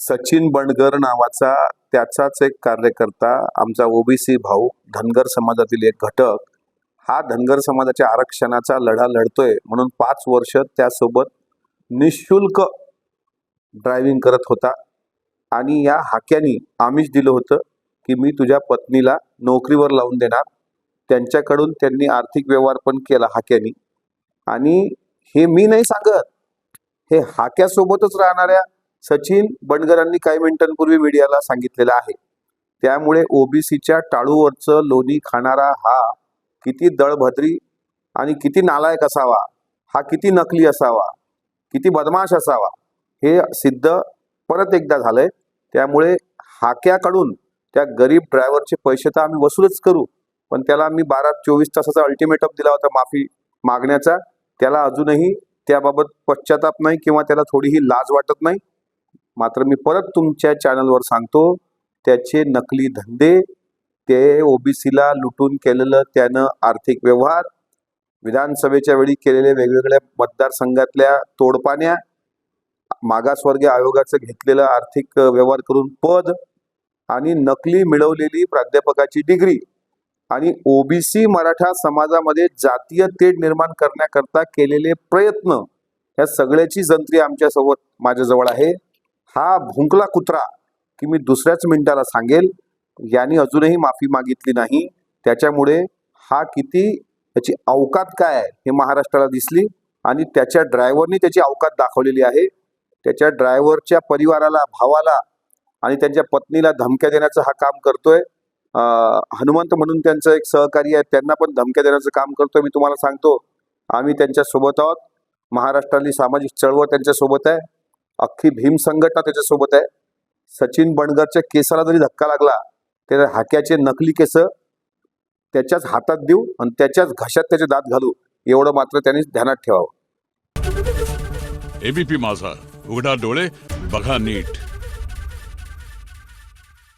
सचिन बंडगर नावाचा त्याचाच एक कार्यकर्ता, आमचा ओबीसी भाऊ, धनगर समाजातील एक घटक, हा धनगर समाजाच्या आरक्षणाचा लढा लढतोय म्हणून 5 वर्ष त्यासोबत निशुल्क ड्रायव्हिंग करत होता. आणि या हाक्यानी आमिष दिलं होतं की मी तुझ्या पत्नीला नोकरीवर लावून देणार. त्यांच्याकडून त्यांनी आर्थिक व्यवहार पण केला हाक्यानी. आणि हे मी नाही सांगत, हे हाक्यासोबतच राहणाऱ्या सचिन बंडगरांनी काही मिनिटांपूर्वी मीडियाला सांगितलेलं आहे. त्यामुळे ओबीसीच्या टाळूवरचं लोणी खाणारा हा किती दळभद्री आणि किती नालायक असावा, हा किती नकली असावा, किती बदमाश असावा, हे सिद्ध परत एकदा झालंय. त्यामुळे हाक्याकडून त्या गरीब ड्रायव्हरचे पैसे तर आम्ही वसूलच करू, पण त्याला आम्ही 12-24 तासाचा अल्टिमेटम दिला होता माफी मागण्याचा. त्याला अजूनही त्याबाबत पश्चाताप नाही किंवा त्याला थोडीही लाज वाटत नाही. मात्र मी परत तुमच्या चॅनलवर सांगतो, त्याचे नकली धंदे, ते ओबीसीला लुटून केलेलं त्यानं आर्थिक व्यवहार, विधानसभेच्या वेळी केलेले वेगवेगळ्या मतदारसंघातल्या तोडपाण्या, मागासवर्गीय आयोगाचं घेतलेलं आर्थिक व्यवहार करून पद, आणि नकली मिळवलेली प्राध्यापकाची डिग्री, आणि ओबीसी मराठा समाजामध्ये जातीय तेढ निर्माण करण्याकरता केलेले प्रयत्न, या सगळ्याची जंत्री आमच्यासोबत माझ्याजवळ आहे. हा भुंकला कुत्रा की मी दुसऱ्याच मिनिटाला सांगेल, यांनी अजूनही माफी मागितली नाही. त्याच्यामुळे हा किती, त्याची अवकात काय आहे हे महाराष्ट्राला दिसली. आणि त्याच्या ड्रायव्हरनी त्याची अवकात दाखवलेली आहे. त्याच्या ड्रायव्हरच्या परिवाराला, भावाला आणि त्यांच्या पत्नीला धमक्या देण्याचं हा काम करतोय. हनुमंत म्हणून त्यांचं एक सहकारी आहे, त्यांना पण धमक्या देण्याचं काम करतोय. मी तुम्हाला सांगतो, आम्ही त्यांच्या सोबत आहोत. महाराष्ट्रातली सामाजिक चळवळ त्यांच्या सोबत आहे, अख्खी भीम संघटना त्याच्यासोबत आहे. सचिन बंडगरच्या केसाला जरी धक्का लागला, त्या हाक्याचे नकली केस त्याच्याच हातात देऊ आणि त्याच्याच घशात त्याचे दात घालू, एवढं मात्र त्यांनी ध्यानात ठेवावं. एबीपी माझा, उघडा डोळे बघा नीट.